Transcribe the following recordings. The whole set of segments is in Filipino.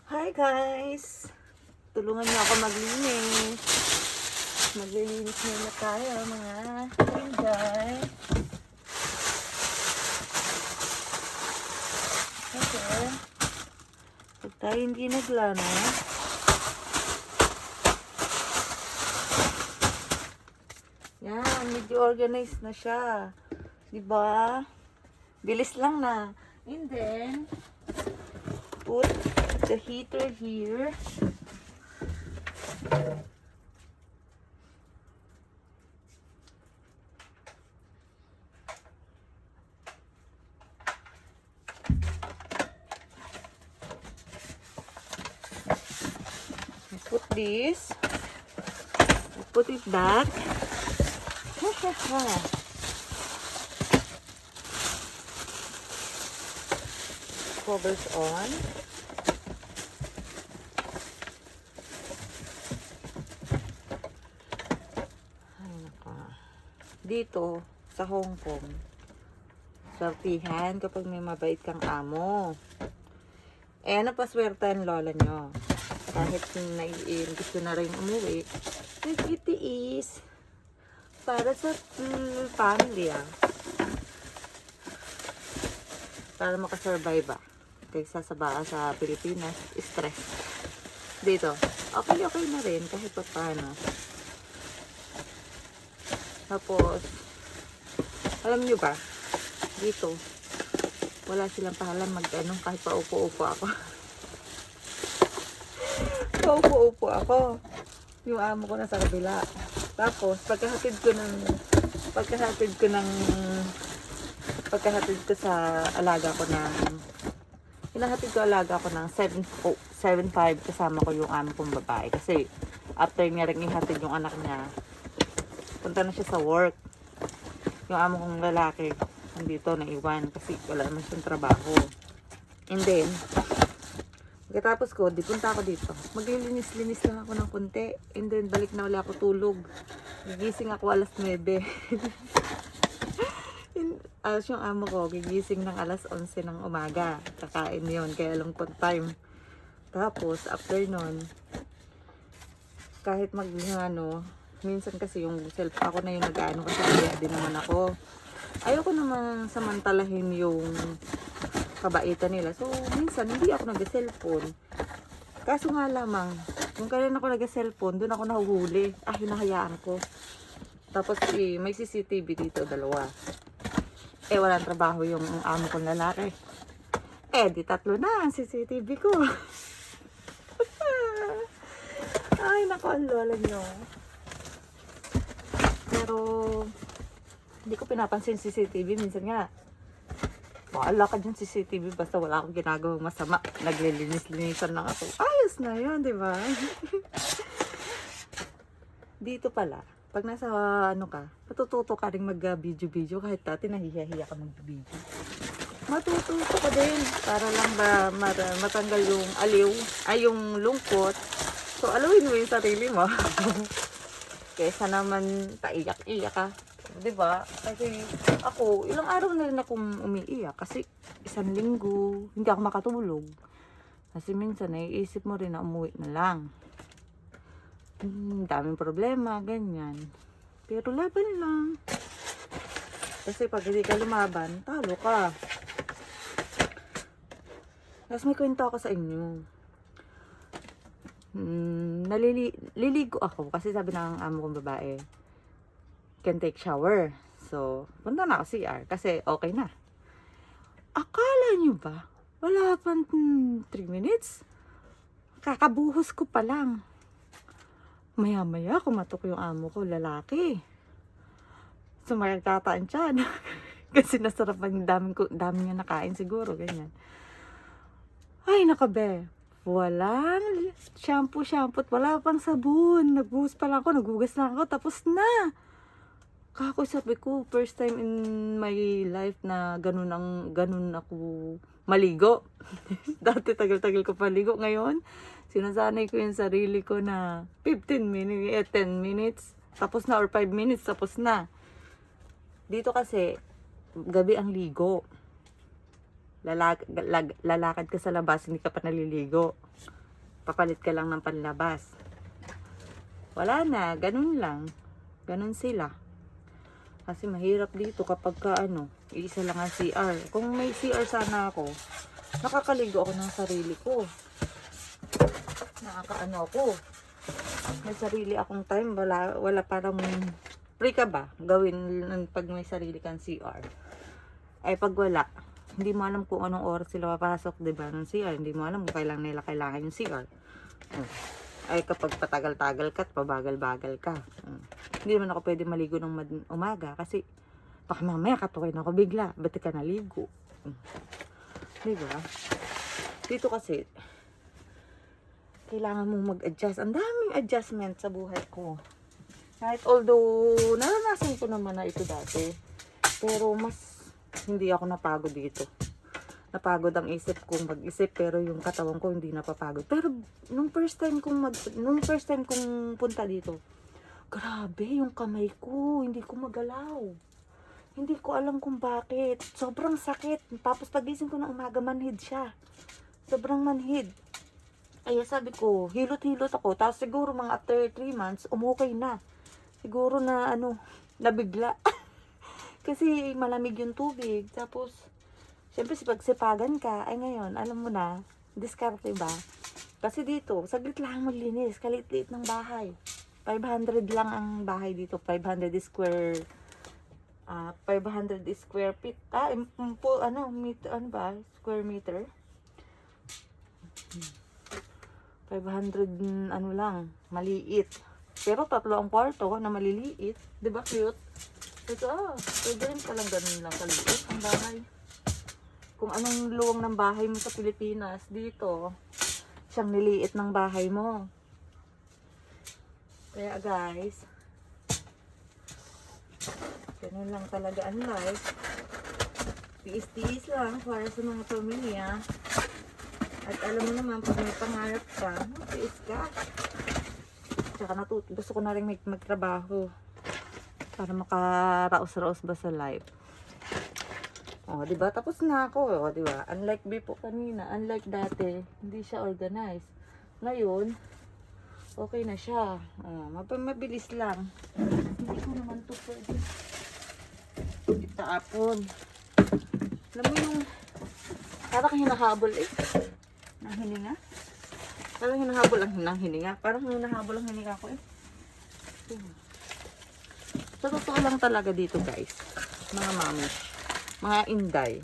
Hi guys! Tulungan niyo ako maglinis. Maglilinis muna tayo mga inday. Kasi pag tayo hindi naglano, yan, medyo organized na siya. Diba? Bilis lang na. And then, put the heater here. Put this. Put it back. Covers on. Dito, sa Hong Kong, sortihan kapag may mabait kang amo. Eh, ano pa swerte ang lola nyo? Kahit gusto na rin umuwi, nagtitiis para sa family, para makasurvive ba. Kaysa sa Pilipinas, stress. Dito, okay na rin kahit pa paano. Tapos, alam nyo ba, dito, wala silang pahalan kahit paupo-upo ako. Paupo-upo ako. Yung amo ko nasa kabila. Tapos, pagkahatid ko sa alaga ko ng 7.5 kasama ko yung amo kong babae. Kasi, after niya rin ihatid yung anak niya, punta na siya sa work. Yung amo kong lalaki, nandito, naiwan. Kasi wala naman siyang trabaho. And then, pagkatapos ko, punta ako dito. Maglilinis-linis lang ako ng konti. And then, balik na wala ako tulog. Gigising ako alas 9. Yung amo ko, gigising ng alas 11 ng umaga. Kakain yon kaya alam ko time. Tapos, after nun, kahit minsan kasi yung ako na yung nag-ano kasi kaya din naman ako. Ayoko naman samantalahin yung kabaitan nila. So, minsan hindi ako nag-cellphone. Kaso nga lamang, kung kailan ako nag-cellphone, doon ako nahuhuli. Hinahayaan ko. Tapos, may CCTV dito, 2. Walang trabaho yung amo kong lalaki. Di 3 na ang CCTV ko. Ay, naku, ang lola nyo. Pero, hindi ko pinapansin CCTV. Minsan nga, bahala ka dyan CCTV basta wala akong ginagawang masama. Naglilinis-linisan lang ako. Ayos na yun, di ba? Dito pala, pag nasa matututo ka rin mag-video-video kahit dati nahihiya-hiya ka mag-video. Matututo ka din para lang matanggal yung yung lungkot. So, alawin mo yung sarili mo. Kesa naman taiyak-iyak ka. Diba? Kasi ako, ilang araw na rin akong umiiyak. Kasi 1 linggo, hindi ako makatulog. Kasi minsan, naiisip mo rin na umuwi na lang. Daming problema, ganyan. Pero laban lang. Kasi pag hindi ka lumaban, talo ka. Tapos may kwento ako sa inyo. Naliligo ako kasi sabi ng amo kong babae, can take shower. So, punta na ako CR kasi okay na. Akala nyo ba? Wala pang 3 minutes. Kakabuhos ko pa lang. Maya-maya kumatok yung amo ko, lalaki. So, magkakataan siya. Kasi nasarap ang dami niya nakain siguro, ganyan. Ay, nakabe. Walang shampoo, wala pang sabon. Nagbuhos pa lang ako, naghugas lang ako, tapos na. Kako sabi ko, first time in my life na ganun ako maligo. Dati tagal-tagal ko paligo. Ngayon, sinasanay ko yung sarili ko na 15 minutes, 10 minutes, tapos na, or 5 minutes, tapos na. Dito kasi, gabi ang ligo. Lalakad ka sa labas, hindi ka pa naliligo. papalit ka lang ng panlabas. Wala na, ganun lang. Ganun sila. Kasi mahirap dito kapag ka iisa lang ang CR. Kung may CR sana ako, nakakaligo ako ng sarili ko. Ako. May sarili akong time. Wala parang free ka ba? Gawin pag may sarili kang CR. Ay pag wala, hindi mo alam kung anong oras sila papasok, diba, ng CR. Hindi mo alam kung kailan nila kailangan yung CR. Ay kapag patagal-tagal ka at pabagal-bagal ka. Hindi naman ako pwede maligo ng umaga kasi baka mamaya katukin ako bigla. Ba't ka naligo? Diba? Dito kasi, kailangan mong mag-adjust. Ang daming adjustment sa buhay ko. Kahit although, naranasan ko naman na ito dati. Pero mas hindi ako napagod dito. Napagod ang isip kong mag-isip pero yung katawan ko hindi napapagod. Pero nung first time kong punta dito, grabe yung kamay ko, hindi ko magalaw. Hindi ko alam kung bakit. Sobrang sakit. Tapos pagising ko ng umaga, manhid siya. Sobrang manhid. Ay sabi ko, hilot-hilot ako. Tapos siguro mga after 3 months, umukay na. Siguro na nabigla. Kasi malamig yung tubig. Tapos siyempre, pagsipagan ka, ay ngayon, alam mo na, diskarte ba? Kasi dito, saglit lang maglinis, kalit-lit ng bahay. 500 lang ang bahay dito, 500 square feet. Square meter? 500 lang, maliit. Pero 3 ang kwarto na maliliit. Diba cute? Ito, pwede rin palang ganun lang kaliit ang bahay. Kung anong luwang ng bahay mo sa Pilipinas, dito, siyang niliit ng bahay mo. Kaya guys, ganun lang talaga ang life. Tiis-tiis lang para sa mga pamilya. At alam mo naman, pag may pangarap ka, tiis ka. Tsaka gusto ko na rin magtrabaho para makaraos-raos ba sa life. Diba? Tapos na ako, diba? Unlike before kanina, unlike dati, hindi siya organized. Ngayon, okay na siya. Mabilis lang. Hindi ko naman to pwede itaapon. Alam mo yung, parang hinahabol ng hininga. Parang hinahabol ang hininga. Parang hinahabol ang hininga ko Sa totoo lang talaga dito guys, mga mami. Mga inday,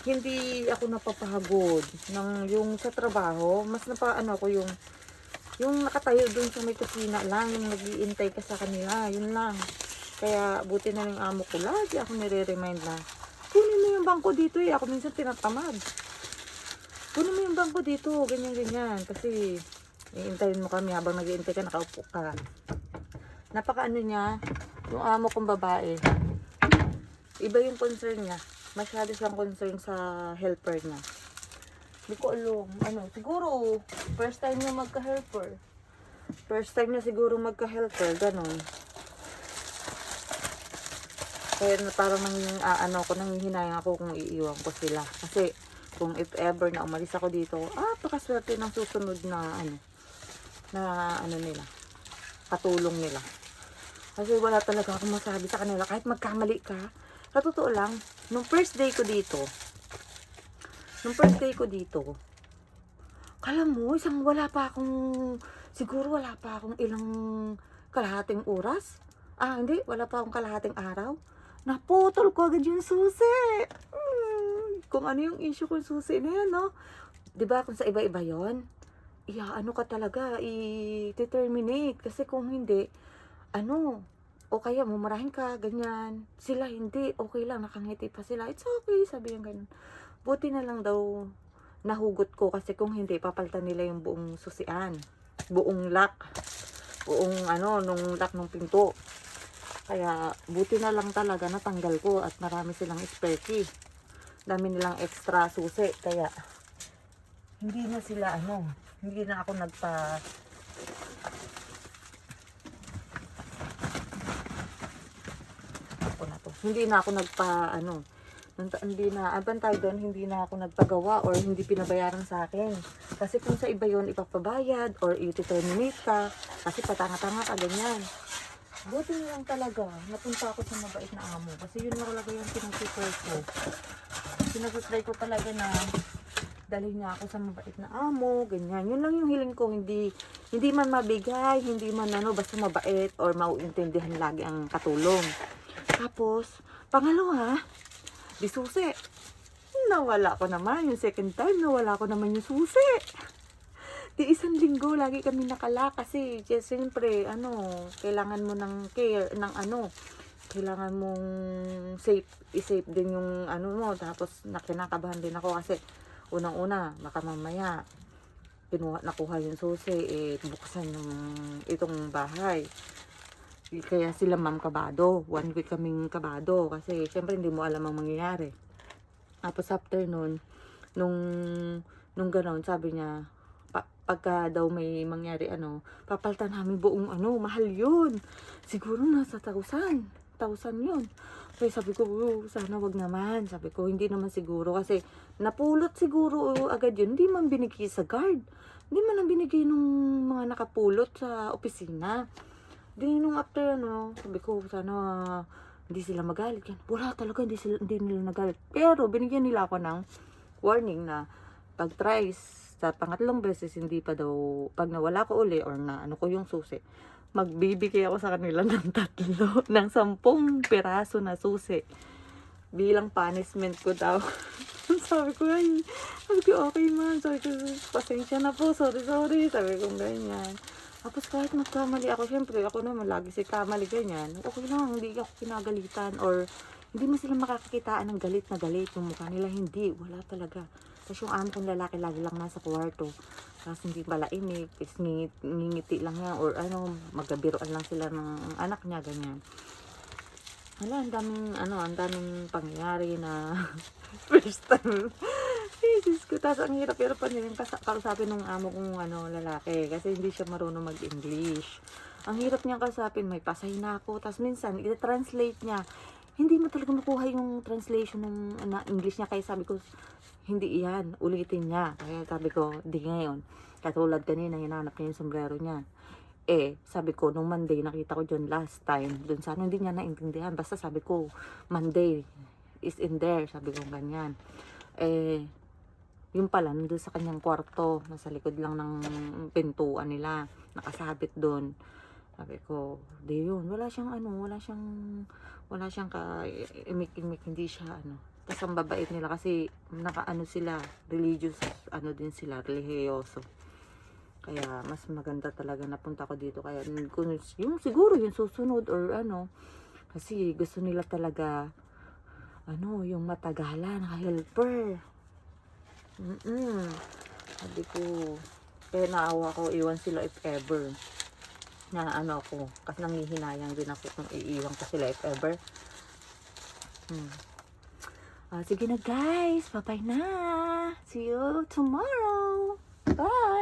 hindi ako napapagod ng yung sa trabaho. Mas napaano ko yung nakatayo dun sa may kusina lang, yung nag-iintay ka sa kanila, yun lang. Kaya buti na ng amo ko, lagi ako nire-remind na kunin mo yung bangko dito ako minsan tinatamad. Kunin mo yung bangko dito, ganyan-ganyan. Kasi iintayin mo kami habang nag-iintay ka, nakaupo ka. Napakaano niya, yung amo kong babae. Iba yung concern niya. Masyado siyang concern sa helper niya. Hindi ko alam. Siguro, first time niya magka-helper. First time niya siguro magka-helper. Ganon. Kaya parang nanghihinayang ako kung iiwan ko sila. Kasi, kung if ever na umalis ako dito, pakaswerte ng susunod na nila. Katulong nila. Kasi wala talaga akong masabi sa kanila. Kahit magkamali ka, sa totoo lang, nung first day ko dito, kala mo, siguro wala pa akong ilang kalahating oras. Wala pa akong kalahating araw. Naputol ko agad yung susi. Kung ano yung issue ko susi na yan, no? Diba, kung sa iba-iba yon, ka talaga, i-terminate. Kasi kung hindi, o kaya mumurahin ka, ganyan. Sila hindi, okay lang, nakangiti pa sila. It's okay, sabi yung ganyan. Buti na lang daw nahugot ko kasi kung hindi, papalitan nila yung buong susian. Buong lock. Nung lock ng pinto. Kaya buti na lang talaga natanggal ko at marami silang spare key. Dami nilang extra susi. Kaya hindi na sila hindi na ako hindi na ako Hindi na, ang tawag doon, hindi na ako nagpagawa or hindi pinabayaran sa akin. Kasi kung sa iba yun, ipapabayad or i-terminate ka, kasi patanga-tanga ka, ganyan. Buti na lang talaga, napunta ako sa mabait na amo. Kasi yun na talaga yung pinag-try ko. Pinag-try ko talaga na dalhin niya ako sa mabait na amo, ganyan. Yun lang yung hiling ko, hindi man mabigay, hindi man ano, basta mabait or mauintindihan lagi ang katulong. Tapos, pangalawa, di susi. Nawala ko naman. Yung second time, nawala ko naman yung susi. Di isang linggo, lagi kami nakala kasi siyempre, kailangan mo ng care, ng kailangan mong i-safe din yung mo. Tapos, nakinakabahan din ako kasi unang-una, baka mamaya, nakuha yung susi, buksan yung itong bahay. Kaya sila ma'am kabado. 1 week kaming kabado. Kasi syempre hindi mo alam ang mangyayari. Tapos after nun, nung gano'n, sabi niya, pagka daw may mangyari papalitan namin buong mahal yun. Siguro nasa 1,000 yun. Kaya sabi ko, sana wag naman. Sabi ko, hindi naman siguro. Kasi napulot siguro agad yun. Hindi man binigay sa guard. Hindi man ang binigay nung mga nakapulot sa opisina. Di nung after sabi ko sana hindi sila magalit. Wala talaga, hindi nila nagalit. Pero binigyan nila ako ng warning na pag try sa pangatlong beses hindi pa daw, pag nawala ko uli or na ko yung susi, magbibigay ako sa kanila ng 3, ng 10 piraso na susi. Bilang punishment ko daw. Sabi ko, okay man. Sabi ko, pasensya na po, sorry. Sabi ko, ganyan. Tapos kahit magkamali ako, syempre ako naman lagi si kamali ganyan. Okay lang, hindi ako kinagalitan or hindi mo sila makakakitaan ng galit na galit yung mukha nila. Hindi, wala talaga. Tapos yung amo kong lalaki lagi lang nasa kwarto. Tapos hindi pala imik, ngingiti lang yan or magabiroan lang sila ng anak niya, ganyan. Wala, ang daming pangyayari na first time. Jesus ko. Tapos ang hirap-hirap pa niya yung kausapin ng amo kong lalaki. Kasi hindi siya marunong mag-English. Ang hirap niyang kausapin. May pasay na ako. Tapos minsan, i-translate niya. Hindi mo talaga makuha yung translation ng English niya. Kaya sabi ko, hindi iyan. Ulitin niya. Kaya sabi ko, di ngayon. Katulad kanina, hinanap niya yung sombrero niya. Sabi ko, nung Monday, nakita ko dyan last time. Dun sa hindi niya naintindihan. Basta sabi ko, Monday is in there. Sabi ko, ganyan. Yung pala, nandun sa kanyang kwarto, nasa likod lang ng pintuan nila, nakasabit doon. Sabi ko, di yun, wala siyang imik-imik, hindi siya Tapos ang babait nila kasi, sila, religious, din sila, religyoso. Kaya, mas maganda talaga napunta ko dito. Kaya, siguro yung susunod or kasi gusto nila talaga, yung matagalan, helper. Sabi ko, kaya naawa ko, iwan sila if ever. Na ako, kasi nanghihinayang din ako kung iiwan ko sila if ever. Sige na guys, bye-bye na. See you tomorrow. Bye!